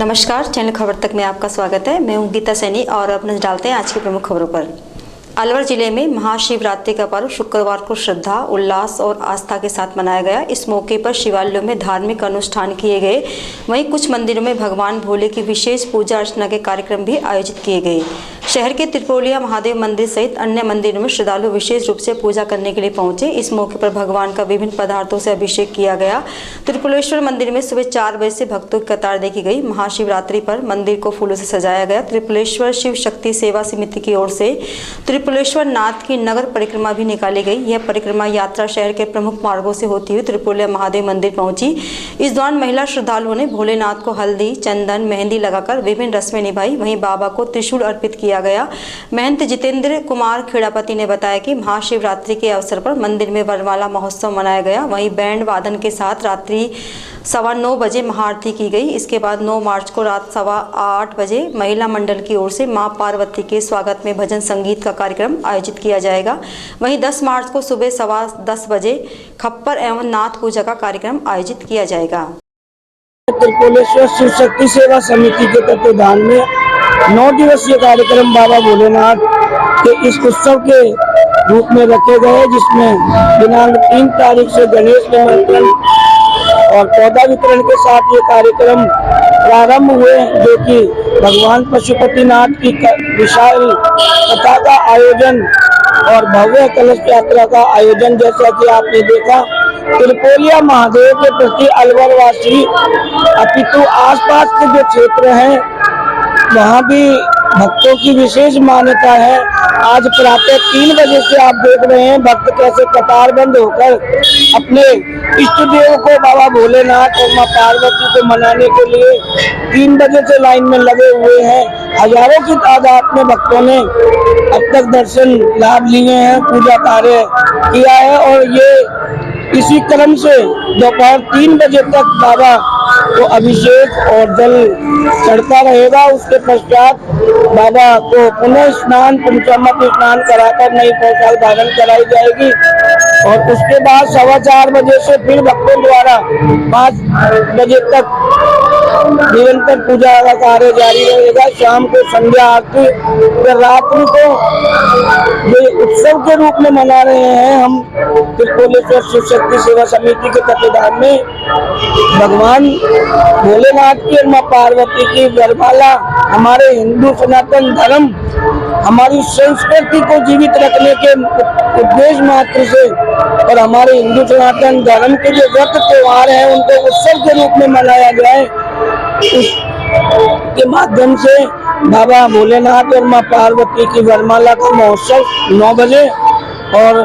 नमस्कार, चैनल खबर तक में आपका स्वागत है। मैं हूं गीता सैनी और अब नजर डालते हैं आज की प्रमुख खबरों पर। अलवर जिले में महाशिवरात्रि का पर्व शुक्रवार को श्रद्धा, उल्लास और आस्था के साथ मनाया गया। इस मौके पर शिवालयों में धार्मिक अनुष्ठान किए गए, वहीं कुछ मंदिरों में भगवान भोले की विशेष पूजा अर्चना के कार्यक्रम भी आयोजित किए गए। शहर के त्रिपोलिया महादेव मंदिर सहित अन्य मंदिरों में श्रद्धालु विशेष रूप से पूजा करने के लिए पहुंचे। इस मौके पर भगवान का विभिन्न पदार्थों से अभिषेक किया गया। त्रिपुलेश्वर मंदिर में सुबह 4 बजे से भक्तों की कतार देखी गई। महाशिवरात्रि पर मंदिर को फूलों से सजाया गया। त्रिपुलेश्वर शिव शक्ति सेवा समिति की ओर से त्रिपुलेश्वर नाथ की नगर परिक्रमा भी निकाली गई। यह परिक्रमा यात्रा शहर के प्रमुख मार्गों से होती हुई त्रिपोलिया महादेव मंदिर पहुंची। इस दौरान महिला श्रद्धालुओं ने भोलेनाथ को हल्दी, चंदन, मेहंदी लगाकर विभिन्न रस्में निभाई। वहीं बाबा को त्रिशूल अर्पित किया गया। महंत जितेंद्र कुमार खेड़ापति ने बताया कि महाशिवरात्रि के अवसर पर मंदिर में वरमाला महोत्सव मनाया गया। वहीं बैंड वादन के साथ रात्रि 9:15 बजे महाआरती की गई। इसके बाद 9 मार्च को रात 8:15 बजे महिला मंडल की ओर से मां पार्वती के स्वागत में भजन संगीत का कार्यक्रम आयोजित किया जाएगा। वहीं 10 मार्च को सुबह 10:15 बजे खप्पर एवं नाथ पूजा का कार्यक्रम आयोजित किया जाएगा। त्रिपुलेश्वर शिव शक्ति सेवा समिति के तत्वाधान में 9 दिवसीय कार्यक्रम बाबा भोलेनाथ के इस उत्सव के रूप में रखे गए, जिसमें दिनांक 3 तारीख से गणेश निमंत्रण और पौधा वितरण के साथ ये कार्यक्रम प्रारंभ हुए, जो कि भगवान पशुपतिनाथ की विशाल कथा का आयोजन और भव्य कलश यात्रा का आयोजन, जैसा कि आपने देखा। त्रिपोलिया महादेव के प्रति अलवर वासी अपितु आसपास के जो क्षेत्र हैं वहाँ भी भक्तों की विशेष मान्यता है। आज प्रातः 3 बजे से आप देख रहे हैं भक्त कैसे कतारबंद होकर अपने इष्ट देव को बाबा भोलेनाथ और मां पार्वती को मनाने के लिए 3 बजे से लाइन में लगे हुए हैं। हजारों की तादाद में भक्तों ने अब तक दर्शन लाभ लिए हैं, पूजा कार्य किया है और ये इसी क्रम से दोपहर 3 बजे तक बाबा को अभिषेक और जल चढ़ता रहेगा। उसके पश्चात बाबा को पुनः स्नान, पंचामृत स्नान कराकर नई पोशाक धारण कराई जाएगी और उसके बाद 4:15 बजे से फिर भक्तों द्वारा 5 बजे तक निरंतर पूजा का कार्य जारी रहेगा। शाम को संध्या आरती, फिर रात्रि को ये उत्सव के रूप में मना रहे हैं हम त्रिपुलेश्वर शिव शक्ति सेवा समिति के तत्वाधान में। भगवान भोलेनाथ की और मां पार्वती की वरमाला हमारे हिंदू सनातन धर्म, हमारी संस्कृति को जीवित रखने के उद्देश्य मात्र से और हमारे हिंदू सनातन धर्म के जो व्रत त्योहार हैं उनको उत्सव के रूप में मनाया जाए, उसके माध्यम से बाबा भोलेनाथ और मां पार्वती की वरमाला का महोत्सव 9 बजे और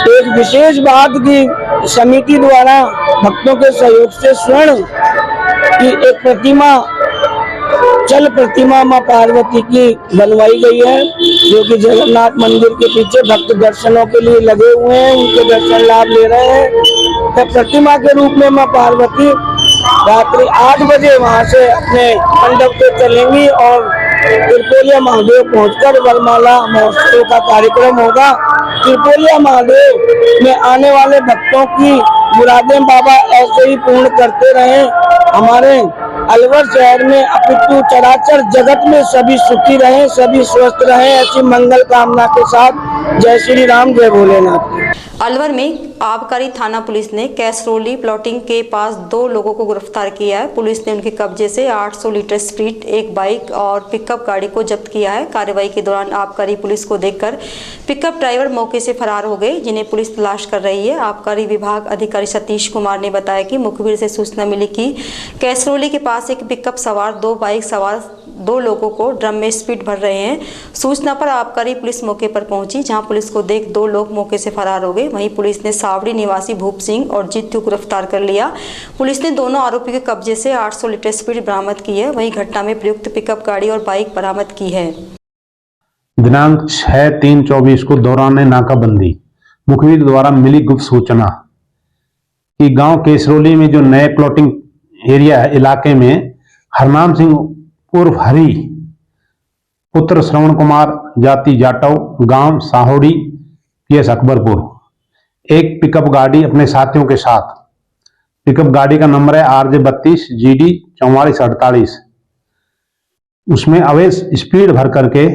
एक विशेष बात की समिति द्वारा भक्तों के सहयोग से स्वर्ण की एक प्रतिमा, चल प्रतिमा मां पार्वती की बनवाई गई है, जो कि जगन्नाथ मंदिर के पीछे भक्त दर्शनों के लिए लगे हुए हैं, उनके दर्शन लाभ ले रहे हैं। तो प्रतिमा के रूप में मां पार्वती रात्रि 8 बजे वहां से अपने मंडप से चलेंगी और त्रिपोलिया महादेव पहुंचकर वरमाला महोत्सव का कार्यक्रम होगा। त्रिपोलिया महादेव में आने वाले भक्तों की मुरादें बाबा ऐसे ही पूर्ण करते रहे। हमारे अलवर शहर में अपितु चराचर जगत में सभी सुखी रहे, सभी स्वस्थ रहे, ऐसी मंगल कामना के साथ जय श्री राम, जय भोलेनाथ। अलवर में आबकारी थाना पुलिस ने कैसरोली प्लॉटिंग के पास 2 लोगों को गिरफ्तार किया है। पुलिस ने उनके कब्जे से 800 लीटर स्प्रिट, एक बाइक और पिकअप गाड़ी को जब्त किया है। कार्रवाई के दौरान आबकारी पुलिस को देखकर पिकअप ड्राइवर मौके से फरार हो गए, जिन्हें पुलिस तलाश कर रही है। आबकारी विभाग अधिकारी सतीश कुमार ने बताया कि मुखबिर से सूचना मिली कि कैसरोली के पास एक पिकअप सवार 2 बाइक सवार 2 लोगों को ड्रम में स्प्रिट भर रहे हैं। सूचना पर आबकारी पुलिस मौके पर पहुंची, जहां पुलिस को देख 2 लोग मौके से फरार हो गए। वहीं पुलिस ने सावड़ी निवासी भूप सिंह और जीतू को गिरफ्तार कर लिया। पुलिस ने दोनों आरोपी के कब्जे से 800 लीटर स्प्रिट बरामद की है। वहीं घटना में प्रयुक्त पिकअप गाड़ी और बाइक बरामद की है। दिनांक 6/3/24 को दौरान नाकाबंदी मुखबिर द्वारा मिली गुप्त सूचना कि गांव केसरोली में जो नए प्लॉटिंग एरिया है इलाके में हरनाम सिंह उर्फ हरी पुत्र श्रवण कुमार जाति जाटव गांव साहोड़ी पीएस अकबरपुर एक पिकअप गाड़ी अपने साथियों के साथ, पिकअप गाड़ी का नंबर है RJ 32 GD 4448 उसमें अवैध स्पीड भर करके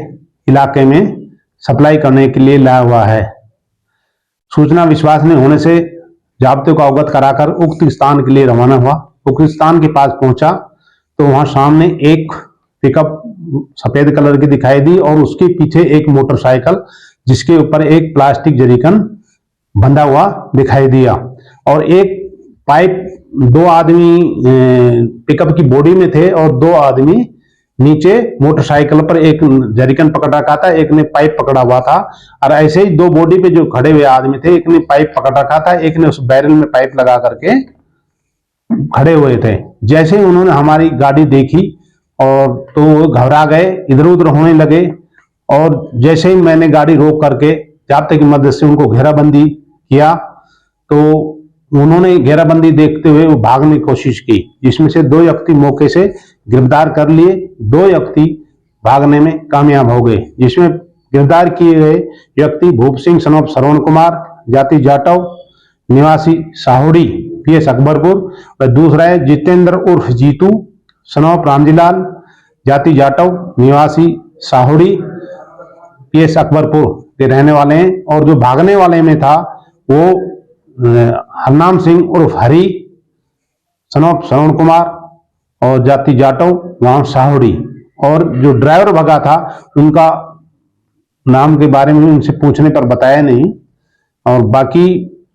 इलाके में सप्लाई करने के लिए लाया हुआ है। सूचना विश्वसनीय होने से जाब्ते को अवगत कराकर उक्त स्थान के लिए रवाना हुआ। उक्त स्थान के पास पहुंचा तो वहां सामने एक पिकअप सफेद कलर की दिखाई दी और उसके पीछे एक मोटरसाइकिल जिसके ऊपर एक प्लास्टिक जरीकन बंधा हुआ दिखाई दिया और एक पाइप, 2 आदमी पिकअप की बॉडी में थे और 2 आदमी नीचे मोटरसाइकिल पर, एक जरीकन पकड़ रखा था, एक ने पाइप पकड़ा हुआ था और ऐसे ही 2 बॉडी पे जो खड़े हुए आदमी थे, एक ने पाइप पकड़ रखा था, एक ने उस बैरल में पाइप लगा करके खड़े हुए थे। जैसे ही उन्होंने हमारी गाड़ी देखी और तो वो घबरा गए, इधर उधर होने लगे और जैसे ही मैंने गाड़ी रोक करके जाब्ते की मदद से उनको घेराबंदी किया तो उन्होंने घेराबंदी देखते हुए वो भागने की कोशिश की, जिसमें से 2 व्यक्ति मौके से गिरफ्तार कर लिए। 2 व्यक्ति भागने में कामयाब हो गए, जिसमें गिरफ्तार किए गए व्यक्ति भूप सिंह सन ऑफ श्रवण कुमार, जाति जाटव, निवासी साहुड़ी, PS अकबरपुर, और दूसरा है जितेंद्र उर्फ जीतू सन ऑफ रामजीलाल, जाति जाटव, निवासी साहुड़ी, PS अकबरपुर के रहने वाले हैं। और जो भागने वाले में था वो हरनाम सिंह उर्फ हरी सन ऑफ श्रवण कुमार और जाति जाटव, वहां साहुड़ी। और जो ड्राइवर भगा था उनका नाम के बारे में उनसे पूछने पर बताया नहीं और बाकी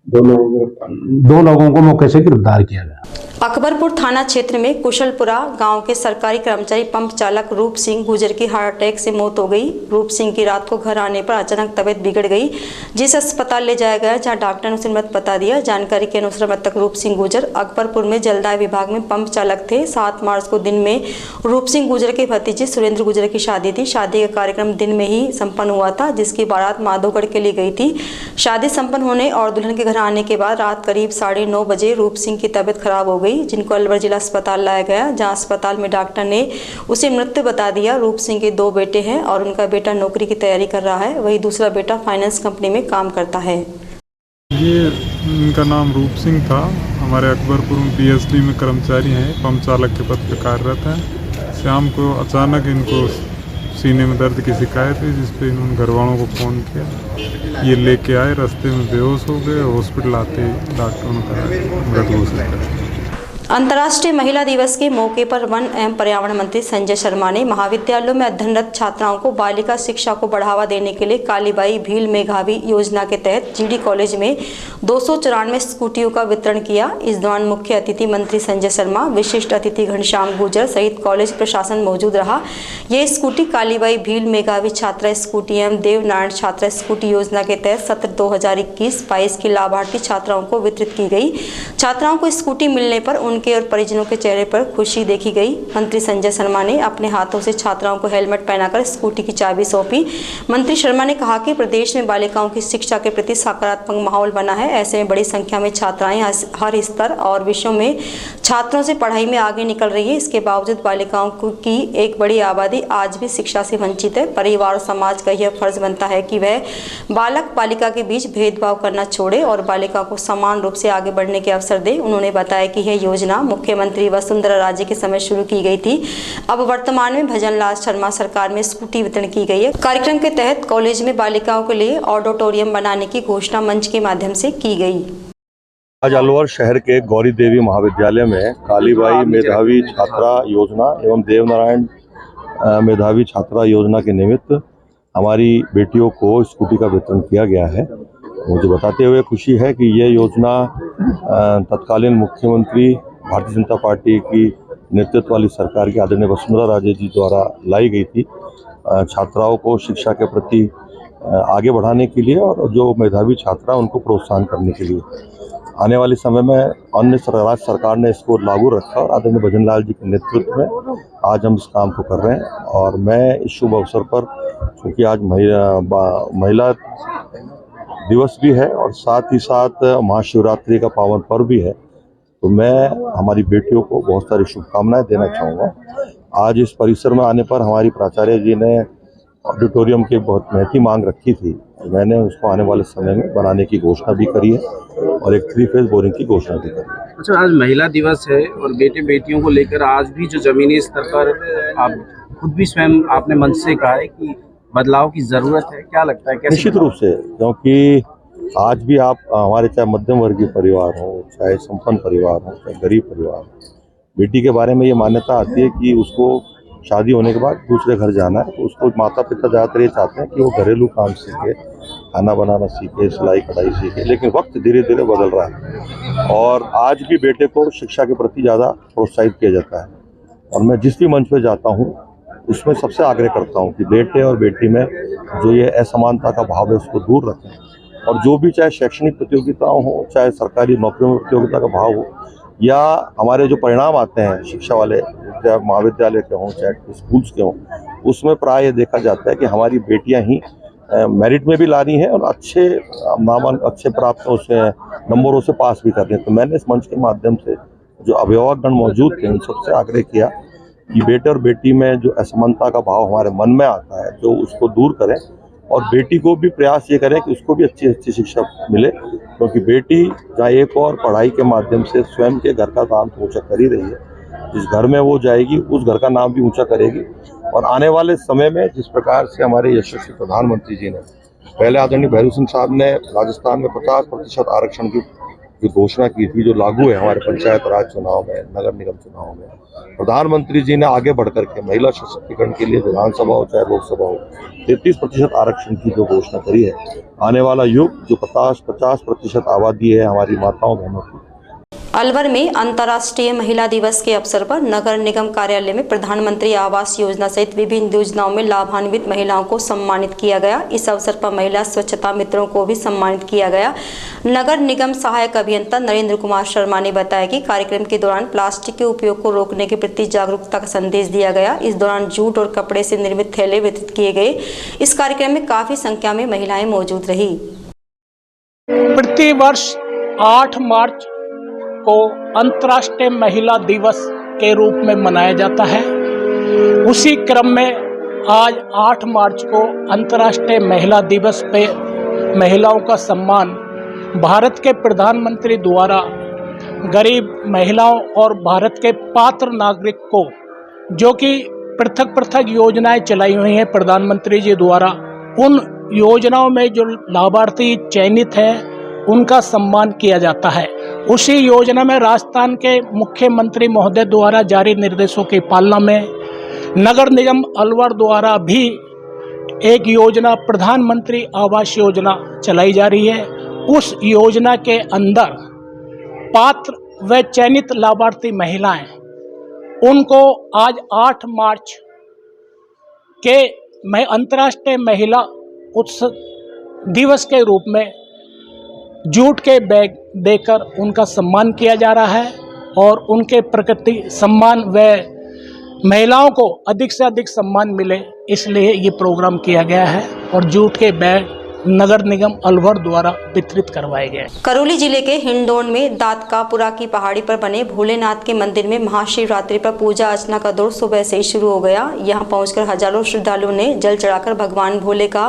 2 लोगों को मौके से गिरफ्तार किया गया। अकबरपुर थाना क्षेत्र में कुशलपुरा गांव के सरकारी कर्मचारी पंप चालक रूप सिंह गुजर की हार्ट अटैक से मौत हो गई। रूप सिंह की रात को घर आने पर अचानक तबीयत बिगड़ गई, जिस अस्पताल ले जाया गया जहां डॉक्टर ने उसे मृत बता दिया। जानकारी के अनुसार मृतक रूप सिंह गुजर अकबरपुर में जलदाय विभाग में पंप चालक थे। 7 मार्च को दिन में रूप सिंह गुजर के भतीजे सुरेंद्र गुजर की शादी थी। शादी का कार्यक्रम दिन में ही संपन्न हुआ था, जिसकी बारात माधोगढ़ के लिए गई थी। शादी संपन्न होने और दुल्हन के घर आने के बाद रात करीब 9:30 बजे रूप सिंह की तबीयत खराब हो गई, जिनको अलवर जिला अस्पताल लाया गया, जहां अस्पताल में डॉक्टर ने उसे मृत बता दिया। रूप सिंह के 2 बेटे हैं और उनका बेटा नौकरी की तैयारी कर रहा है, वही दूसरा बेटा फाइनेंस कंपनी में काम करता है। ये इनका नाम रूप सिंह था, हमारे अकबरपुर में PSD में कर्मचारी हैं, पंप चालक के पद पर कार्यरत हैं। शाम को अचानक इनको सीने में दर्द की शिकायत हुई, जिस पे इन्होंने घर वालों को फ़ोन किया। ये लेके आए, रास्ते में बेहोश हो गए, हॉस्पिटल आते डॉक्टरों ने कहा मृत घोषित कर। अंतर्राष्ट्रीय महिला दिवस के मौके पर वन एवं पर्यावरण मंत्री संजय शर्मा ने महाविद्यालयों में अध्ययनरत छात्राओं को बालिका शिक्षा को बढ़ावा देने के लिए कालीबाई भील मेघावी योजना के तहत GD कॉलेज में 294 स्कूटियों का वितरण किया। इस दौरान मुख्य अतिथि मंत्री संजय शर्मा, विशिष्ट अतिथि घनश्याम गुर्जर सहित कॉलेज प्रशासन मौजूद रहा। ये स्कूटी कालीबाई भील मेघावी छात्रा स्कूटी एवं देवनारायण छात्रा स्कूटी योजना के तहत सत्र 2021-22 की लाभार्थी छात्राओं को वितरित की गई। छात्राओं को स्कूटी मिलने पर उनके और परिजनों के चेहरे पर खुशी देखी गई। मंत्री संजय शर्मा ने अपने हाथों से छात्राओं को हेलमेट पहनाकर स्कूटी की चाबी सौंपी। मंत्री शर्मा ने कहा कि प्रदेश में बालिकाओं की शिक्षा के प्रति सकारात्मक माहौल बना है। ऐसे में बड़ी संख्या में छात्राएं हर स्तर और विषयों में छात्रों से पढ़ाई में आगे निकल रही है। इसके बावजूद बालिकाओं की एक बड़ी आबादी आज भी शिक्षा से वंचित है। परिवार और समाज का यह फर्ज बनता है कि वह बालक बालिका के बीच भेदभाव करना छोड़े और बालिकाओं को समान रूप से आगे बढ़ने के अवसर दे। उन्होंने बताया कि यह योजना मुख्यमंत्री वसुंधरा राजे के समय शुरू की गई थी। अब वर्तमान में भजनलाल शर्मा सरकार में स्कूटी वितरण की गई है। कार्यक्रम के तहत कॉलेज में बालिकाओं के लिए ऑडिटोरियम बनाने की घोषणा मंच के माध्यम से की गई। आज अलवर शहर के गौरी देवी महाविद्यालय में कालीबाई मेधावी छात्रा योजना एवं देवनारायण मेधावी छात्रा योजना के निमित्त हमारी बेटियों को स्कूटी का वितरण किया गया है। मुझे बताते हुए खुशी है कि यह योजना तत्कालीन मुख्यमंत्री भारतीय जनता पार्टी की नेतृत्व वाली सरकार की आदरणीय वसुंधरा राजे जी द्वारा लाई गई थी, छात्राओं को शिक्षा के प्रति आगे बढ़ाने के लिए और जो मेधावी छात्रा उनको प्रोत्साहन करने के लिए। आने वाले समय में अन्य राज्य सरकार ने इसको लागू रखा और आदरणीय भजनलाल जी के नेतृत्व में आज हम इस काम को कर रहे हैं। और मैं इस शुभ अवसर पर, क्योंकि आज महिला दिवस भी है और साथ ही साथ महाशिवरात्रि का पावन पर्व भी है, तो मैं हमारी बेटियों को बहुत सारी शुभकामनाएं देना चाहूँगा। आज इस परिसर में आने पर हमारी प्राचार्य जी ने ऑडिटोरियम की बहुत महती मांग रखी थी। मैंने उसको आने वाले समय में बनाने की घोषणा भी करी है और एक 3 फेज बोरिंग की घोषणा भी करी है। अच्छा, आज महिला दिवस है और बेटे बेटियों को लेकर आज भी जो जमीनी स्तर पर आप खुद भी स्वयं आपने मंच से कहा है कि बदलाव की जरूरत है, क्या लगता है कैसे? निश्चित रूप से, क्योंकि आज भी आप हमारे चाहे मध्यम वर्गीय परिवार हो, चाहे संपन्न परिवार हो, चाहे गरीब परिवार हो, बेटी के बारे में ये मान्यता आती है कि उसको शादी होने के बाद दूसरे घर जाना है, तो उसको माता पिता ज़्यादातर ये चाहते हैं कि वो घरेलू काम सीखे, खाना बनाना सीखे, सिलाई कढ़ाई सीखे। लेकिन वक्त धीरे धीरे बदल रहा है और आज भी बेटे को शिक्षा के प्रति ज़्यादा प्रोत्साहित किया जाता है। और मैं जिस भी मंच पे जाता हूँ उसमें सबसे आग्रह करता हूँ कि बेटे और बेटी में जो ये असमानता का भाव है उसको दूर रखें और जो भी चाहे शैक्षणिक प्रतियोगिताओं हो, चाहे सरकारी नौकरियों में प्रतियोगिता का भाव हो, या हमारे जो परिणाम आते हैं शिक्षा वाले, चाहे महाविद्यालय के हों चाहे स्कूल्स के हों, उसमें प्राय ये देखा जाता है कि हमारी बेटियां ही मेरिट में भी ला रही हैं और अच्छे अच्छे प्राप्त उससे नंबरों से पास भी कर रही हैं। तो मैंने इस मंच के माध्यम से जो अभिभावकगण मौजूद थे उन सबसे आग्रह किया कि बेटे और बेटी में जो असमानता का भाव हमारे मन में आता है जो उसको दूर करें और बेटी को भी प्रयास ये करें कि उसको भी अच्छी शिक्षा मिले, क्योंकि बेटी जहाँ एक और पढ़ाई के माध्यम से स्वयं के घर का नाम तो ऊँचा कर ही रही है, जिस घर में वो जाएगी उस घर का नाम भी ऊँचा करेगी। और आने वाले समय में जिस प्रकार से हमारे यशस्वी प्रधानमंत्री जी ने पहले आदरणीय भैरू सिंह साहब ने राजस्थान में 50% आरक्षण की जो घोषणा की थी, जो लागू है हमारे पंचायत राज चुनाव में, नगर निगम चुनाव में, प्रधानमंत्री जी ने आगे बढ़कर के महिला सशक्तिकरण के लिए विधानसभा हो चाहे लोकसभा हो 33% आरक्षण की जो घोषणा करी है। आने वाला युग जो 50% आबादी है हमारी माताओं बहनों की। अलवर में अंतर्राष्ट्रीय महिला दिवस के अवसर पर नगर निगम कार्यालय में प्रधानमंत्री आवास योजना सहित विभिन्न योजनाओं में लाभान्वित महिलाओं को सम्मानित किया गया। इस अवसर पर महिला स्वच्छता मित्रों को भी सम्मानित किया गया। नगर निगम सहायक अभियंता नरेंद्र कुमार शर्मा ने बताया कि कार्यक्रम के दौरान प्लास्टिक के उपयोग को रोकने के प्रति जागरूकता का संदेश दिया गया। इस दौरान जूट और कपड़े से निर्मित थैले वितरित किए गए। इस कार्यक्रम में काफी संख्या में महिलाएं मौजूद रही। प्रति वर्ष 8 मार्च को अंतर्राष्ट्रीय महिला दिवस के रूप में मनाया जाता है। उसी क्रम में आज 8 मार्च को अंतर्राष्ट्रीय महिला दिवस पे महिलाओं का सम्मान भारत के प्रधानमंत्री द्वारा गरीब महिलाओं और भारत के पात्र नागरिक को, जो कि पृथक पृथक योजनाएं चलाई हुई हैं प्रधानमंत्री जी द्वारा, उन योजनाओं में जो लाभार्थी चयनित हैं उनका सम्मान किया जाता है। उसी योजना में राजस्थान के मुख्यमंत्री महोदय द्वारा जारी निर्देशों की पालना में नगर निगम अलवर द्वारा भी एक योजना प्रधानमंत्री आवास योजना चलाई जा रही है। उस योजना के अंदर पात्र व चयनित लाभार्थी महिलाएं, उनको आज 8 मार्च के अंतर्राष्ट्रीय महिला उत्सव दिवस के रूप में जूट के बैग देकर उनका सम्मान किया जा रहा है और उनके प्रति सम्मान व महिलाओं को अधिक से अधिक सम्मान मिले, इसलिए ये प्रोग्राम किया गया है और जूट के बैग नगर निगम अलवर द्वारा वितरित करवाए गए। करौली जिले के हिंडोन में दादकापुरा की पहाड़ी पर बने भोलेनाथ के मंदिर में महाशिवरात्रि पर पूजा अर्चना का दौर सुबह से ही शुरू हो गया। यहां पहुंचकर हजारों श्रद्धालुओं ने जल चढ़ाकर भगवान भोले का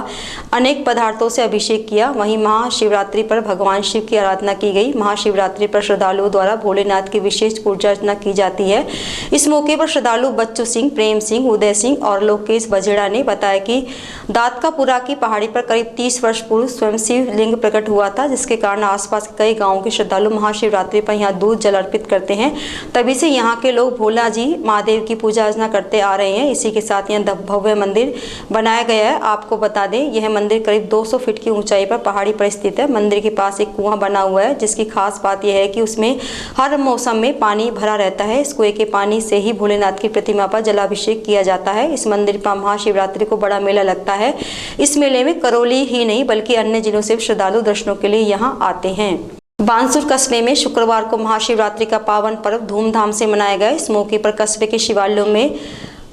अनेक पदार्थों से अभिषेक किया। वहीं महाशिवरात्रि पर भगवान शिव की आराधना की गई। महाशिवरात्रि पर श्रद्धालुओं द्वारा भोलेनाथ की विशेष पूजा अर्चना की जाती है। इस मौके पर श्रद्धालु बच्चू सिंह, प्रेम सिंह, उदय सिंह और लोकेश बजेड़ा ने बताया कि दादकापुरा की पहाड़ी पर करीब 30 वर्ष पूर्व स्वयं शिव लिंग प्रकट हुआ था, जिसके कारण आसपास के कई गांवों के श्रद्धालु महाशिवरात्रि पर यहां दूध जल अर्पित करते हैं। तभी से यहां के लोग भोला जी महादेव की पूजा अर्चना करते आ रहे हैं। इसी के साथ यहां भव्य मंदिर बनाया गया है। आपको बता दें, यह मंदिर करीब 200 फीट की ऊंचाई पर पहाड़ी पर स्थित है। मंदिर के पास एक कुआं बना हुआ है, जिसकी खास बात यह है कि उसमें हर मौसम में पानी भरा रहता है। इस कुएं के पानी से ही भोलेनाथ की प्रतिमा पर जलाभिषेक किया जाता है। इस मंदिर पर महाशिवरात्रि को बड़ा मेला लगता है। इस मेले में करौली ही नहीं बल्कि अन्य जिलों से श्रद्धालु दर्शनों के लिए यहां आते हैं। बानसूर कस्बे में शुक्रवार को महाशिवरात्रि का पावन पर्व धूमधाम से मनाया गया। इस मौके पर कस्बे के शिवालयों में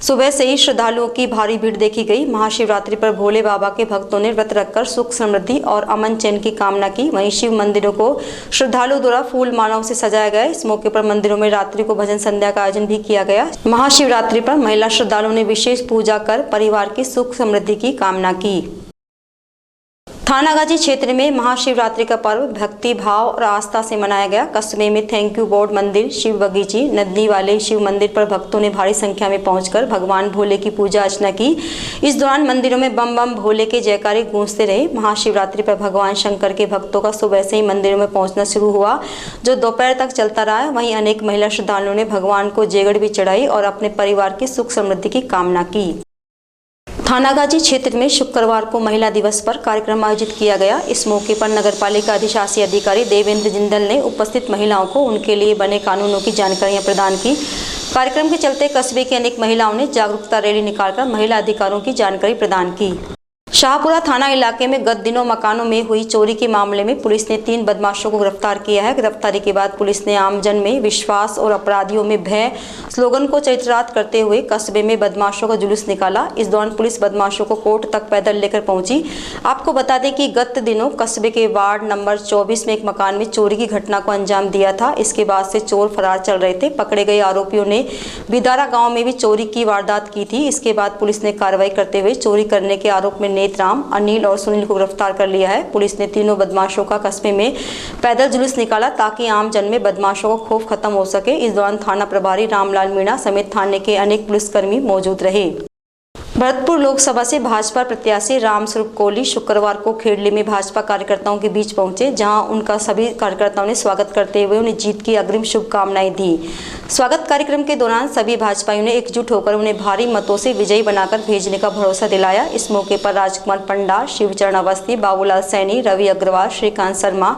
सुबह से ही श्रद्धालुओं की भारी भीड़ देखी गई। महाशिवरात्रि पर भोले बाबा के भक्तों ने व्रत रखकर सुख समृद्धि और अमन चैन की कामना की। वहीं शिव मंदिरों को श्रद्धालुओं द्वारा फूल मालाओं से सजाया गया। इस मौके पर मंदिरों में रात्रि को भजन संध्या का आयोजन भी किया गया। महाशिवरात्रि पर महिला श्रद्धालुओं ने विशेष पूजा कर परिवार की सुख समृद्धि की कामना की। थानागाजी क्षेत्र में महाशिवरात्रि का पर्व भक्ति भाव और आस्था से मनाया गया। कस्बे में थैंक यू बोर्ड मंदिर, शिव बगीची, नदी वाले शिव मंदिर पर भक्तों ने भारी संख्या में पहुंचकर भगवान भोले की पूजा अर्चना की। इस दौरान मंदिरों में बम बम भोले के जयकारे गूंजते रहे। महाशिवरात्रि पर भगवान शंकर के भक्तों का सुबह से ही मंदिरों में पहुंचना शुरू हुआ, जो दोपहर तक चलता रहा। वहीं अनेक महिला श्रद्धालुओं ने भगवान को जेगड़ भी चढ़ाई और अपने परिवार की सुख समृद्धि की कामना की। थानागाजी क्षेत्र में शुक्रवार को महिला दिवस पर कार्यक्रम आयोजित किया गया। इस मौके पर नगरपालिका अधिशासी अधिकारी देवेंद्र जिंदल ने उपस्थित महिलाओं को उनके लिए बने कानूनों की जानकारियां प्रदान की। कार्यक्रम के चलते कस्बे की अनेक महिलाओं ने जागरूकता रैली निकालकर महिला अधिकारों की जानकारी प्रदान की। शाहपुरा थाना इलाके में गत दिनों मकानों में हुई चोरी के मामले में पुलिस ने 3 बदमाशों को गिरफ्तार किया है। गिरफ्तारी के बाद पुलिस ने आमजन में विश्वास और अपराधियों में भय स्लोगन को चरितार्थ करते हुए कस्बे में बदमाशों का जुलूस निकाला। इस दौरान पुलिस बदमाशों को कोर्ट तक पैदल लेकर पहुंची। आपको बता दें कि गत दिनों कस्बे के वार्ड नंबर 24 में एक मकान में चोरी की घटना को अंजाम दिया था। इसके बाद से चोर फरार चल रहे थे। पकड़े गए आरोपियों ने बिदारा गाँव में भी चोरी की वारदात की थी। इसके बाद पुलिस ने कार्रवाई करते हुए चोरी करने के आरोप में नेतराम, अनिल और सुनील को गिरफ्तार कर लिया है। पुलिस ने तीनों बदमाशों का कस्बे में पैदल जुलूस निकाला ताकि आम जन में बदमाशों का खौफ खत्म हो सके। इस दौरान थाना प्रभारी रामलाल मीणा समेत थाने के अनेक पुलिसकर्मी मौजूद रहे। भरतपुर लोकसभा से भाजपा प्रत्याशी रामस्वरूप कोहली शुक्रवार को खेड़ली में भाजपा कार्यकर्ताओं के बीच पहुंचे, जहां उनका सभी कार्यकर्ताओं ने स्वागत करते हुए उन्हें जीत की अग्रिम शुभकामनाएं दी। स्वागत कार्यक्रम के दौरान सभी भाजपाइयों ने एकजुट होकर उन्हें भारी मतों से विजयी बनाकर भेजने का भरोसा दिलाया। इस मौके पर राजकुमार पंडा, शिवचरण अवस्थी, बाबूलाल सैनी, रवि अग्रवाल, श्रीकांत शर्मा,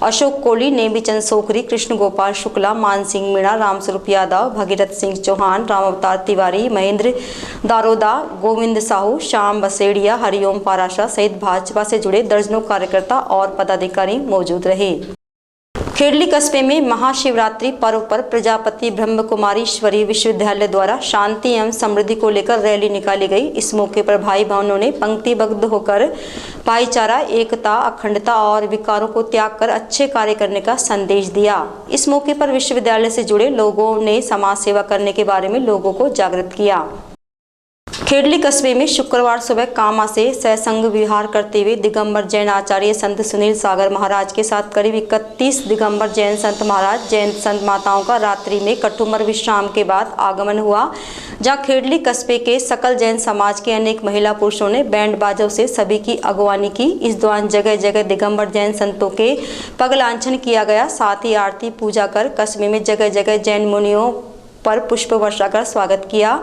अशोक कोहली, नेमीचंद सोखरी, कृष्ण गोपाल शुक्ला, मान सिंह मीणा, रामस्वरूप यादव, भगीरथ सिंह चौहान, राम अवतार तिवारी, महेंद्र दारोदा, गोविंद साहू, श्याम बसेड़िया, हरिओम पाराशा सहित भाजपा से जुड़े दर्जनों कार्यकर्ता और पदाधिकारी मौजूद रहे। खेड़ली कस्बे में महाशिवरात्रि पर्व पर प्रजापति ब्रह्म कुमारीश्वरी विश्वविद्यालय द्वारा शांति एवं समृद्धि को लेकर रैली निकाली गई। इस मौके पर भाई बहनों ने पंक्तिबद्ध होकर भाईचारा, एकता, अखंडता और विकारों को त्याग कर अच्छे कार्य करने का संदेश दिया। इस मौके पर विश्वविद्यालय से जुड़े लोगों ने समाज सेवा करने के बारे में लोगों को जागृत किया। खेड़ली कस्बे में शुक्रवार सुबह कामा से सत्संग विहार करते हुए दिगंबर जैन आचार्य संत सुनील सागर महाराज के साथ करीब 31 दिगंबर जैन संत महाराज, जैन संत माताओं का रात्रि में कठुमर विश्राम के बाद आगमन हुआ, जहां खेड़ली कस्बे के सकल जैन समाज के अनेक महिला पुरुषों ने बैंड बाजों से सभी की अगवानी की। इस दौरान जगह जगह दिगंबर जैन संतों के पग लांछन किया गया। साथ ही आरती पूजा कर कस्बे में जगह जगह जैन मुनियों पर पुष्प वर्षा कर स्वागत किया।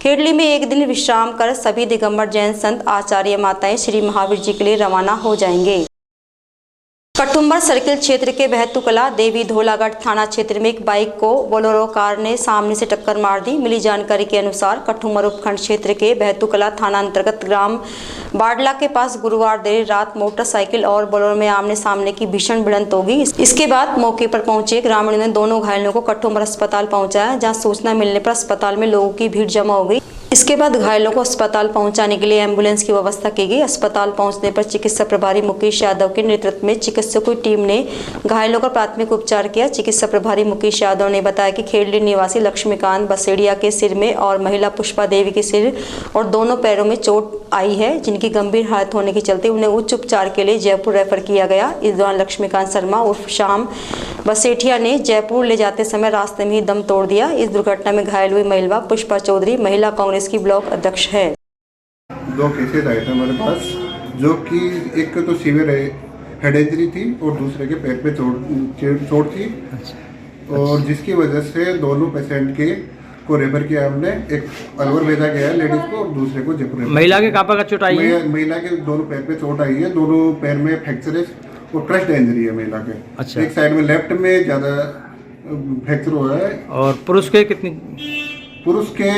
खेड़ली में एक दिन विश्राम कर सभी दिगंबर जैन संत, आचार्य माताएं श्री महावीर जी के लिए रवाना हो जाएंगे। कठुम्बर सर्किल क्षेत्र के बहतुकला देवी धोलागढ़ थाना क्षेत्र में एक बाइक को बोलेरो कार ने सामने से टक्कर मार दी। मिली जानकारी के अनुसार कठुम्बर उपखंड क्षेत्र के बहतुकला थाना अंतर्गत ग्राम बाडला के पास गुरुवार देर रात मोटरसाइकिल और बोलेरो में आमने सामने की भीषण भिड़ंत होगी। इसके बाद मौके पर पहुंचे ग्रामीणों ने दोनों घायलों को कठुम्बर अस्पताल पहुंचाया, जहां सूचना मिलने पर अस्पताल में लोगों की भीड़ जमा हो गई। इसके बाद घायलों को अस्पताल पहुंचाने के लिए एम्बुलेंस की व्यवस्था की गई। अस्पताल पहुंचने पर चिकित्सा प्रभारी मुकेश यादव के नेतृत्व में चिकित्सकों की टीम ने घायलों का प्राथमिक उपचार किया। चिकित्सा प्रभारी मुकेश यादव ने बताया कि खेड़ली निवासी लक्ष्मीकांत बसेड़िया के सिर में और महिला पुष्पा देवी के सिर और दोनों पैरों में चोट आई है, जिनकी गंभीर हालत होने के चलते उन्हें उच्च उपचार के लिए जयपुर रेफर किया गया। इस दौरान लक्ष्मीकांत शर्मा उर्फ श्याम बसेठिया ने जयपुर ले जाते समय रास्ते में ही दम तोड़ दिया। इस दुर्घटना में घायल हुई महिला पुष्पा चौधरी महिला कांग्रेस की ब्लॉक अध्यक्ष है। 2 केसेस आए थे हमारे पास, जो कि एक तो सीवियर हेड इंजरी थी और दूसरे के पैर पे चोट थी, और जिसकी वजह से दोनों पेशेंट के को रेफर किया हमने। एक अलवर भेजा गया है लेडीज को और दूसरे को जयपुर। महिला के कहाँ पर चोट आई है? महिला के दोनों पैर पे चोट आई है, दोनों पैर में फ्रैक्चर है और क्रश्ड इंजरी है महिला के। अच्छा। एक साइड में लेफ्ट में ज़्यादा फ्रैक्चर हुआ है। और पुरुष के कितनी? पुरुष के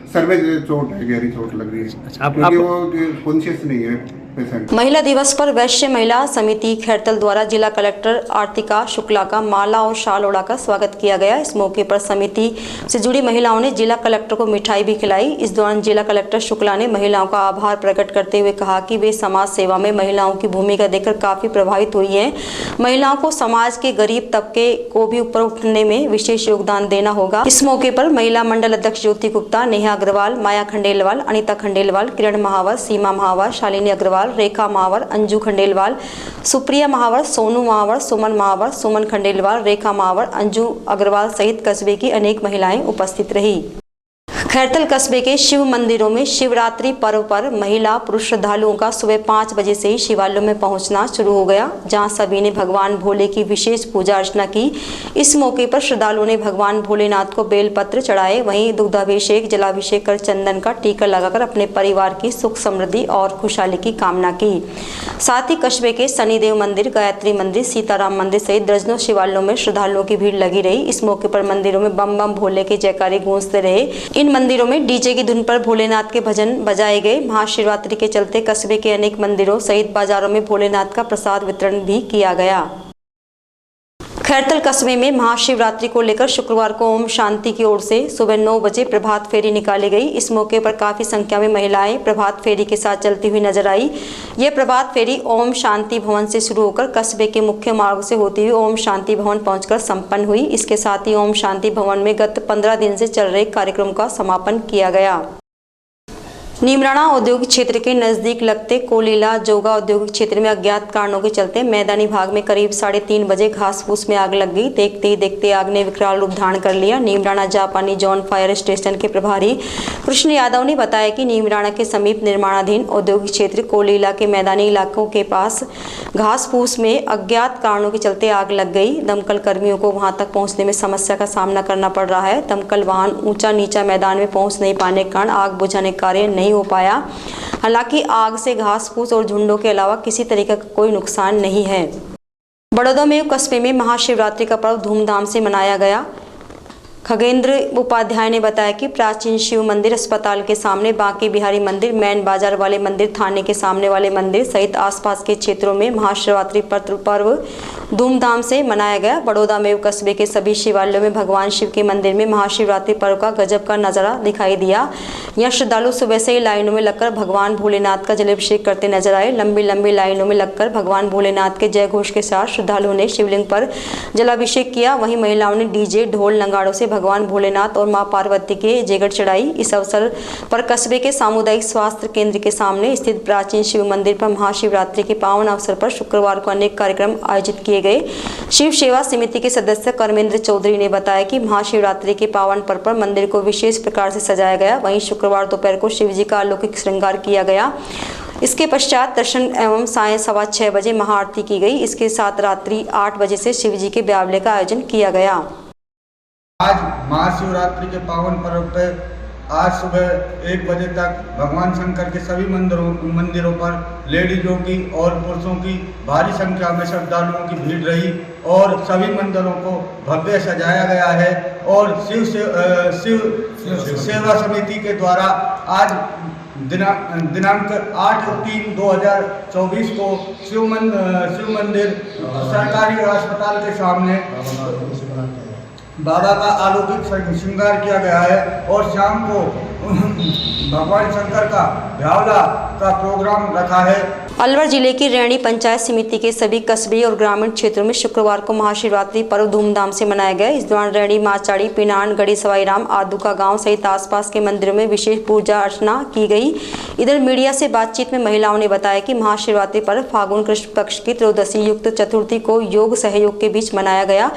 सर में चोट है, गहरी चोट लग रही है। अच्छा, क्योंकि वो कॉन्शियस नहीं है, पेशेंट। महिला दिवस पर वैश्य महिला समिति खैरतल द्वारा जिला कलेक्टर आर्तिका शुक्ला का माला और शाल ओढ़ाकर स्वागत किया गया। इस मौके पर समिति से जुड़ी महिलाओं ने जिला कलेक्टर को मिठाई भी खिलाई। इस दौरान जिला कलेक्टर शुक्ला ने महिलाओं का आभार प्रकट करते हुए कहा कि वे समाज सेवा में महिलाओं की भूमिका देखकर काफी प्रभावित हुई हैं। महिलाओं को समाज के गरीब तबके को भी ऊपर उठने में विशेष योगदान देना होगा। इस मौके पर महिला मंडल अध्यक्ष ज्योति गुप्ता, नेहा अग्रवाल, माया खंडेलवाल, अनिता खंडेलवाल, किरण महावर, सीमा महावर, शालिनी अग्रवाल, रेखा महावर, अंजू खंडेलवाल, सुप्रिया महावर, सोनू महावर, सुमन महावर, सुमन खंडेलवाल, रेखा महावर, अंजू अग्रवाल सहित कस्बे की अनेक महिलाएं उपस्थित रही। खैरतल कस्बे के शिव मंदिरों में शिवरात्रि पर्व पर महिला पुरुष श्रद्धालुओं का सुबह 5 बजे से ही शिवालयों में पहुंचना शुरू हो गया, जहां सभी ने भगवान भोले की विशेष पूजा अर्चना की। इस मौके पर श्रद्धालुओं ने भगवान भोलेनाथ को बेलपत्र चढ़ाए, वहीं दुग्धाभिषेक, जलाभिषेक कर चंदन का टीका लगाकर अपने परिवार की सुख समृद्धि और खुशहाली की कामना की। साथ ही कस्बे के शनिदेव मंदिर, गायत्री मंदिर, सीताराम मंदिर सहित दर्जनों शिवालयों में श्रद्धालुओं की भीड़ लगी रही। इस मौके पर मंदिरों में बम बम भोले के जयकारे गूंजते रहे। इन मंदिरों में डीजे की धुन पर भोलेनाथ के भजन बजाए गए। महाशिवरात्रि के चलते कस्बे के अनेक मंदिरों सहित बाजारों में भोलेनाथ का प्रसाद वितरण भी किया गया। खैरतल कस्बे में महाशिवरात्रि को लेकर शुक्रवार को ओम शांति की ओर से सुबह 9 बजे प्रभात फेरी निकाली गई। इस मौके पर काफी संख्या में महिलाएं प्रभात फेरी के साथ चलती हुई नजर आई। यह प्रभात फेरी ओम शांति भवन से शुरू होकर कस्बे के मुख्य मार्ग से होती हुई ओम शांति भवन पहुंचकर संपन्न हुई। इसके साथ ही ओम शांति भवन में गत 15 दिन से चल रहे कार्यक्रम का समापन किया गया। नीमराणा औद्योगिक क्षेत्र के नजदीक लगते कोलीला जोगा औद्योगिक क्षेत्र में अज्ञात कारणों के चलते मैदानी भाग में करीब 3:30 बजे घास फूस में आग लग गई। देखते ही देखते आग ने विकराल रूप धारण कर लिया। नीमराणा जापानी जोन फायर स्टेशन के प्रभारी कृष्ण यादव ने बताया कि नीमराणा के समीप निर्माणाधीन औद्योगिक क्षेत्र कोलीला के मैदानी इलाकों के पास घास फूस में अज्ञात कारणों के चलते आग लग गई। दमकल कर्मियों को वहां तक पहुंचने में समस्या का सामना करना पड़ रहा है। दमकल वाहन ऊंचा नीचा मैदान में पहुंच नहीं पाने के कारण आग बुझाने कार्य नहीं हो पाया। हालांकि आग से घास फूस और झुंडों के अलावा किसी तरीके का कोई नुकसान नहीं है। बड़ौदा में कस्बे में महाशिवरात्रि का पर्व धूमधाम से मनाया गया। खगेंद्र उपाध्याय ने बताया कि प्राचीन शिव मंदिर अस्पताल के सामने, बांके बिहारी मंदिर, मैन बाजार वाले मंदिर, थाने के सामने वाले मंदिर सहित आसपास के क्षेत्रों में महाशिवरात्रि पर्व धूमधाम से मनाया गया। बड़ौदा में कस्बे के सभी शिवालयों में भगवान शिव के मंदिर में महाशिवरात्रि पर्व का गजब का नजारा दिखाई दिया। यहाँ श्रद्धालु सुबह से ही लाइनों में लगकर भगवान भोलेनाथ का जलाभिषेक करते नजर आए। लंबी लंबी लाइनों में लगकर भगवान भोलेनाथ के जय घोष के साथ श्रद्धालुओं ने शिवलिंग पर जलाभिषेक किया। वहीं महिलाओं ने डीजे ढोल नगाड़ों से भगवान भोलेनाथ और मां पार्वती के जयगढ़ चढ़ाई। इस अवसर पर कस्बे के सामुदायिक स्वास्थ्य केंद्र के सामने स्थित प्राचीन शिव मंदिर पर महाशिवरात्रि के पावन अवसर पर शुक्रवार को अनेक कार्यक्रम आयोजित किए गए। शिव सेवा समिति के सदस्य कर्मेंद्र चौधरी ने बताया कि महाशिवरात्रि के पावन पर्व पर मंदिर को विशेष प्रकार से सजाया गया। वहीं शुक्रवार दोपहर को शिव जी का अलौकिक श्रृंगार किया गया। इसके पश्चात दर्शन एवं सायं 6:15 बजे महाआरती की गई। इसके साथ रात्रि 8 बजे से शिव जी के ब्यावले का आयोजन किया गया। आज महाशिवरात्रि के पावन पर्व पर आज सुबह 1 बजे तक भगवान शंकर के सभी मंदिरों पर लेडीजों की और पुरुषों की भारी संख्या में श्रद्धालुओं की भीड़ रही और सभी मंदिरों को भव्य सजाया गया है। और शिव सेवा समिति के द्वारा आज दिनांक 8/3/2024 को शिव मंदिर सरकारी अस्पताल के सामने बाबा का अलौकिक श्रृंगार किया गया है और शाम को भगवान शंकर का ब्यावला का प्रोग्राम रखा है। अलवर जिले की रैणी पंचायत समिति के सभी कस्बे और ग्रामीण क्षेत्रों में शुक्रवार को महाशिवरात्रि पर्व धूमधाम से मनाया गया। इस दौरान रैणी, माचाड़ी, पिनान, गढ़ी सवाईराम, आदुका गांव सहित आसपास के मंदिरों में विशेष पूजा अर्चना की गई। इधर मीडिया से बातचीत में महिलाओं ने बताया कि महाशिवरात्रि पर्व फागुन कृष्ण पक्ष की त्रयोदशी युक्त चतुर्थी को योग सहयोग के बीच मनाया गया।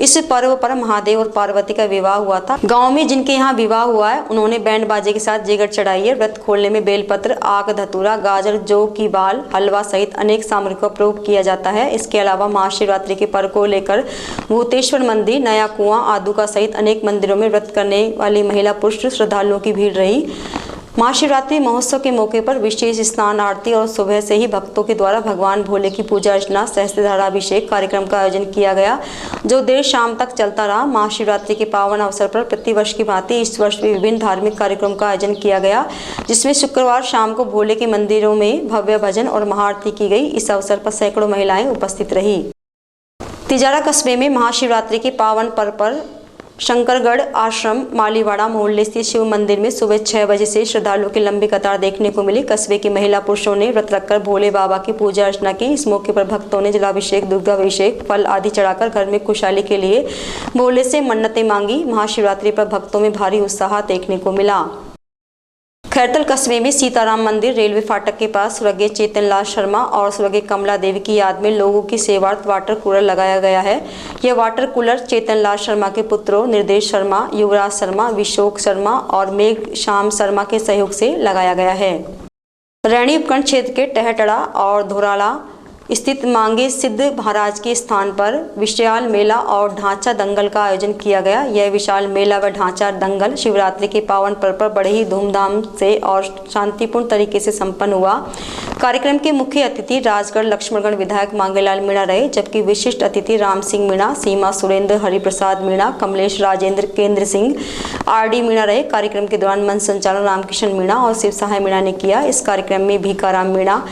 इस पर्व पर महादेव और पार्वती का विवाह हुआ था। गाँव में जिनके यहाँ विवाह हुआ है उन्होंने बैंड बाजे के साथ जेगर चढ़ाई है। व्रत खोलने में बेलपत्र, आग, धतूरा, गाजर, जौ की बाल, हलवा सहित अनेक सामग्री का प्रयोग किया जाता है। इसके अलावा महाशिवरात्रि के पर्व को लेकर भूतेश्वर मंदिर, नया कुआं, आदुका सहित अनेक मंदिरों में व्रत करने वाली महिला पुरुष श्रद्धालुओं की भीड़ रही। महाशिवरात्रि महोत्सव के मौके पर विशेष स्नान आरती और सुबह से ही भक्तों के द्वारा भगवान भोले की पूजा अर्चना सहस्त्रधाराभिषेक कार्यक्रम का आयोजन किया गया, जो देर शाम तक चलता रहा। महाशिवरात्रि के पावन अवसर पर प्रतिवर्ष की भांति इस वर्ष भी विभिन्न धार्मिक कार्यक्रम का आयोजन किया गया, जिसमें शुक्रवार शाम को भोले के मंदिरों में भव्य भजन और महाआरती की गई। इस अवसर पर सैकड़ों महिलाएं उपस्थित रही। तिजारा कस्बे में महाशिवरात्रि के पावन पर्व पर शंकरगढ़ आश्रम मालीवाड़ा मोहल्ले स्थित शिव मंदिर में सुबह 6 बजे से श्रद्धालुओं की लंबी कतार देखने को मिली। कस्बे की महिला पुरुषों ने व्रत रखकर भोले बाबा की पूजा अर्चना की। इस मौके पर भक्तों ने जलाभिषेक, दुग्धाभिषेक, फल आदि चढ़ाकर घर में खुशहाली के लिए भोले से मन्नतें मांगी। महाशिवरात्रि पर भक्तों में भारी उत्साह देखने को मिला। खैरतल कस्बे में सीताराम मंदिर रेलवे फाटक के पास स्वर्गीय चेतन लाल शर्मा और स्वर्गीय कमला देवी की याद में लोगों की सेवार्थ वाटर कूलर लगाया गया है। यह वाटर कूलर चेतन लाल शर्मा के पुत्रों निर्देश शर्मा, युवराज शर्मा, विशोक शर्मा और मेघ श्याम शर्मा के सहयोग से लगाया गया है। रैणी उपखंड क्षेत्र के टहटड़ा और धोराला स्थित मांगे सिद्ध महाराज के स्थान पर विशाल मेला और ढांचा दंगल का आयोजन किया गया। यह विशाल मेला व ढांचा दंगल शिवरात्रि के पावन पर्व पर बड़े ही धूमधाम से और शांतिपूर्ण तरीके से संपन्न हुआ। कार्यक्रम के मुख्य अतिथि राजगढ़ लक्ष्मणगढ़ विधायक मांगेलाल मीणा रहे, जबकि विशिष्ट अतिथि राम सिंह मीणा, सीमा सुरेंद्र, हरिप्रसाद मीणा, कमलेश राजेंद्र, केंद्र सिंह, आरडी मीणा रहे। कार्यक्रम के दौरान मंच संचालन रामकिशन मीणा और शिव सहाय मीणा ने किया। इस कार्यक्रम में भीकाराम मीणा,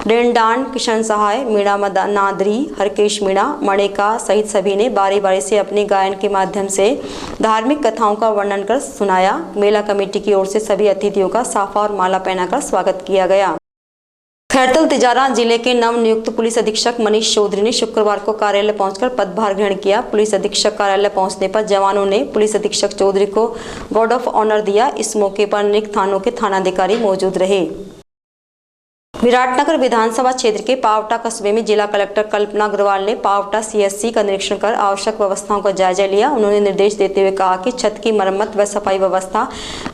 डेंडान किशन सहाय मीणा, नादरी, हरकेश मीणा, मणिका सहित सभी ने बारी बारी से अपने गायन के माध्यम से धार्मिक कथाओं का वर्णन कर सुनाया। मेला कमेटी की ओर से सभी अतिथियों का साफा और माला पहनाकर स्वागत किया गया। खैरतल तिजारा जिले के नवनियुक्त पुलिस अधीक्षक मनीष चौधरी ने शुक्रवार को कार्यालय पहुंचकर पदभार ग्रहण किया। पुलिस अधीक्षक कार्यालय पहुंचने पर जवानों ने पुलिस अधीक्षक चौधरी को गार्ड ऑफ ऑनर दिया। इस मौके पर अनेक थानों के थानाधिकारी मौजूद रहे। विराटनगर विधानसभा क्षेत्र के पावटा कस्बे में जिला कलेक्टर कल्पना अग्रवाल ने पावटा सीएससी का निरीक्षण कर आवश्यक व्यवस्थाओं का जायजा लिया। उन्होंने निर्देश देते हुए कहा कि छत की मरम्मत व सफाई व्यवस्था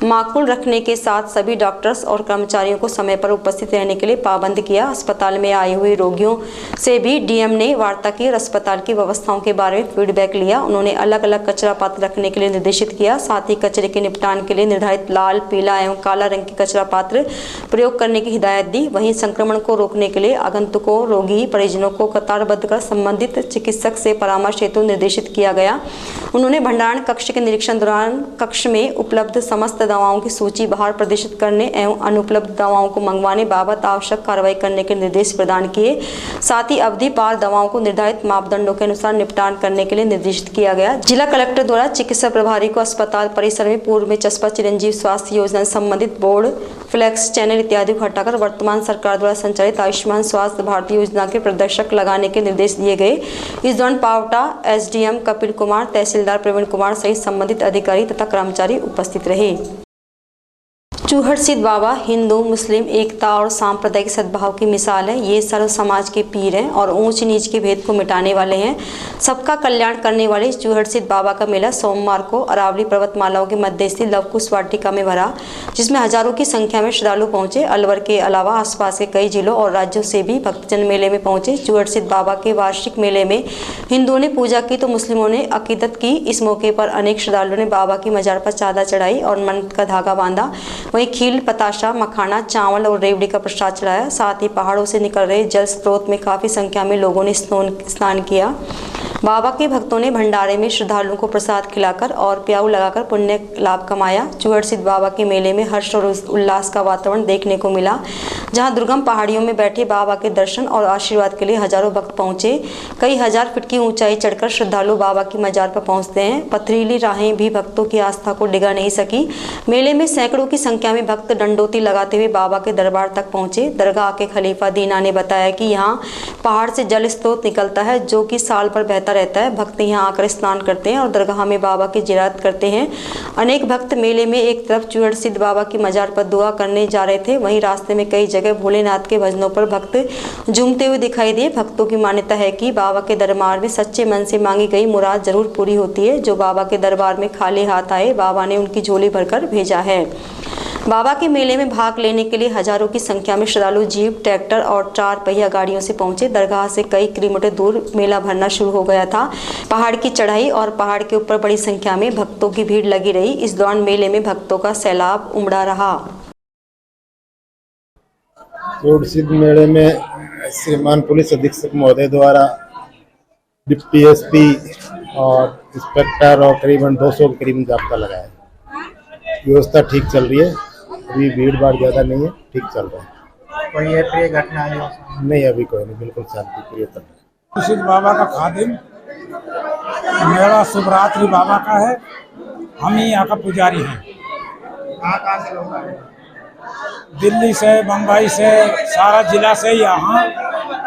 माकूल रखने के साथ सभी डॉक्टर्स और कर्मचारियों को समय पर उपस्थित रहने के लिए पाबंद किया। अस्पताल में आए हुए रोगियों से भी डीएम ने वार्ता की और अस्पताल की व्यवस्थाओं के बारे में फीडबैक लिया। उन्होंने अलग अलग कचरा पात्र रखने के लिए निर्देशित किया। साथ ही कचरे के निपटान के लिए निर्धारित लाल, पीला एवं काला रंग के कचरा पात्र प्रयोग करने की हिदायत दी। वहीं संक्रमण को रोकने के लिए आगंतुकों, रोगी, परिजनों को कतारबद्ध कर संबंधित चिकित्सक से परामर्श हेतु निर्देशित किया गया। उन्होंने भंडारण कक्ष के निरीक्षण दौरान कक्ष में उपलब्ध समस्त दवाओं की सूची बाहर प्रदर्शित करने एवं अनुपलब्ध दवाओं को मंगवाने बाबत आवश्यक कार्रवाई करने के निर्देश प्रदान किए। साथ ही अवधि पार दवाओं को निर्धारित मापदंडों के अनुसार निपटान करने के लिए निर्देशित किया गया। जिला कलेक्टर द्वारा चिकित्सा प्रभारी को अस्पताल परिसर में पूर्व में चस्पा चिरंजीव स्वास्थ्य योजना संबंधित बोर्ड, फ्लैक्स चैनल इत्यादि को हटाकर वर्तमान सरकार द्वारा संचालित आयुष्मान स्वास्थ्य भारती योजना के प्रदर्शक लगाने के निर्देश दिए गए। इस दौरान पावटा एसडीएम कपिल कुमार, तहसीलदार प्रवीण कुमार सहित संबंधित अधिकारी तथा कर्मचारी उपस्थित रहे। चूहड़ सिद्ध बाबा हिंदू मुस्लिम एकता और सांप्रदायिक सद्भाव की मिसाल है। ये सर्व समाज के पीर हैं और ऊंच नीच के भेद को मिटाने वाले हैं। सबका कल्याण करने वाले चूहड़ सिद्ध बाबा का मेला सोमवार को अरावली पर्वतमालाओं के मध्य स्थित लवकुश वाटिका में भरा, जिसमें हजारों की संख्या में श्रद्धालु पहुंचे। अलवर के अलावा आसपास के कई जिलों और राज्यों से भी भक्तजन मेले में पहुंचे। चूहड़ सिद्ध बाबा के वार्षिक मेले में हिंदुओं ने पूजा की तो मुस्लिमों ने अकीदत की। इस मौके पर अनेक श्रद्धालुओं ने बाबा की मजार पर चादर चढ़ाई और मन्नत का धागा बांधा। वहीं खील, पताशा, मखाना, चावल और रेवड़ी का प्रसाद चढ़ाया। साथ ही पहाड़ों से निकल रहे जल स्रोत में काफी संख्या में लोगों ने स्नान किया। बाबा के भक्तों ने भंडारे में श्रद्धालुओं को प्रसाद खिलाकर और प्याऊ लगाकर पुण्य लाभ कमाया। चूहड़ सिद्ध बाबा के मेले में हर्ष और उल्लास का वातावरण देखने को मिला, जहां दुर्गम पहाड़ियों में बैठे बाबा के दर्शन और आशीर्वाद के लिए हजारों भक्त पहुंचे। कई हजार फीट की ऊंचाई चढ़कर श्रद्धालु बाबा की मजार पर पहुंचते हैं। पथरीली राहें भी भक्तों की आस्था को डिगा नहीं सकी। मेले में सैकड़ों की संख्या में भक्त डंडोती लगाते हुए बाबा के दरबार तक पहुंचे। दरगाह के खलीफा दीना ने बताया कि यहाँ पहाड़ से जल स्रोत निकलता है, जो कि साल भर बहता रहता है। भक्त यहाँ आकर स्नान करते हैं और दरगाह में बाबा की जियारत करते हैं। अनेक भक्त मेले में एक तरफ चूहड़ सिद्ध बाबा की मजार पर दुआ करने जा रहे थे, वहीं रास्ते में कई जगह भोलेनाथ के भजनों पर भक्त झूमते हुए दिखाई दिए। भक्तों की मान्यता है कि बाबा के दरबार में सच्चे मन से मांगी गई मुराद जरूर पूरी होती है। जो बाबा के दरबार में खाली हाथ आए, बाबा ने उनकी झोली भरकर भेजा है। बाबा के मेले में भाग लेने के लिए हजारों की संख्या में श्रद्धालु जीप, ट्रैक्टर और 4 पहिया गाड़ियों से पहुंचे। दरगाह से कई किलोमीटर दूर मेला भरना शुरू हो गया था। पहाड़ की चढ़ाई और पहाड़ के ऊपर बड़ी संख्या में भक्तों की भीड़ लगी रही। इस दौरान मेले में भक्तों का सैलाब उमड़ा रहा। चूड़सिद्ध मेले में श्रीमान पुलिस अधीक्षक महोदय द्वारा डिप्टी एसपी और इंस्पेक्टर और करीबन 200 के करीबन जाब्ता लगाया है। व्यवस्था ठीक चल रही है, अभी भीड़ भाड़ ज़्यादा नहीं है, ठीक चल रहा है। कोई अप्रिय घटना आई हो? नहीं, अभी कोई नहीं, बिल्कुल शांति प्रिय चल रहा है। चूड़सिद्ध बाबा का खादिम मेरा शिवरात्रि बाबा का है, हम ही यहाँ का पुजारी हैं। कहाँ से लोग आए? दिल्ली से, बम्बई से, सारा जिला से यहाँ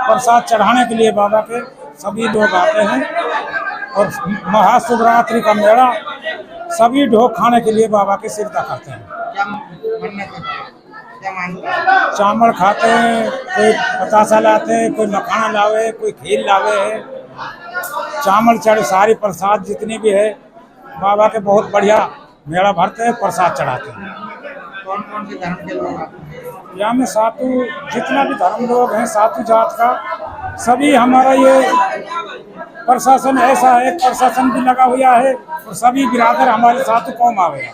प्रसाद चढ़ाने के लिए बाबा के सभी लोग आते हैं। और महाशिवरात्रि का मेला सभी ढोक खाने के लिए बाबा के सिरता करते हैं। क्या मन्नत है? क्या मानते हैं? चावल खाते हैं, कोई बतासा लाते हैं, कोई मखाना लावे, कोई खीर लावे है, चावल चढ़ सारी प्रसाद जितनी भी है बाबा के बहुत बढ़िया मेला भरते हैं, प्रसाद चढ़ाते हैं। कौन कौन से धर्म के लोग आते हैं? यहाँ में सातु जितना भी धर्म लोग हैं, सातु जात का सभी, हमारा ये प्रशासन ऐसा है, प्रशासन भी लगा हुआ है और सभी बिरादर हमारे सातु कौम आ गए,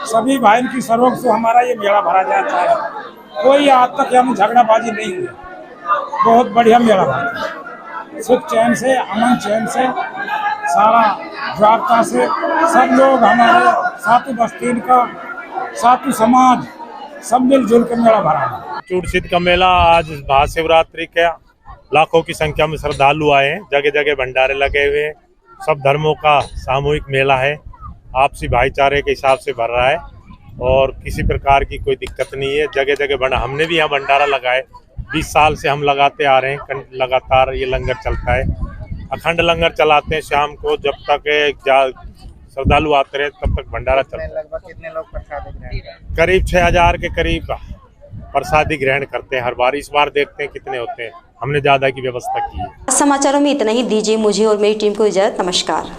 सभी भाई की सहयोग से हमारा ये मेला भरा जाता है। कोई आज तक यहाँ में झगड़ाबाजी नहीं हुई, बहुत बढ़िया मेला भरता है, सुख चैन से, अमन चैन से, सारा जागता से सब लोग हमारे सातु बस्ती का, सातु समाज सब मिलजुल के मेला भरा है। चूड़सिद्ध का मेला आज महाशिवरात्रि का लाखों की संख्या में श्रद्धालु आए हैं, जगह जगह भंडारे लगे हुए हैं, सब धर्मों का सामूहिक मेला है, आपसी भाईचारे के हिसाब से भर रहा है और किसी प्रकार की कोई दिक्कत नहीं है। जगह जगह हमने भी यहाँ भंडारा लगाए, 20 साल से हम लगाते आ रहे हैं, लगातार ये लंगर चलता है, अखंड लंगर चलाते हैं शाम को, जब तक श्रद्धालु आते रहे तब तक भंडारा चलता है। लगभग कितने लोग प्रसाद ग्रहण करते हैं? करीब 6000 के करीब प्रसादी ग्रहण करते हैं हर बार, इस बार देखते हैं कितने होते हैं, हमने ज्यादा की व्यवस्था की है। समाचारों में इतना ही, दीजिए मुझे और मेरी टीम को इजाजत। नमस्कार।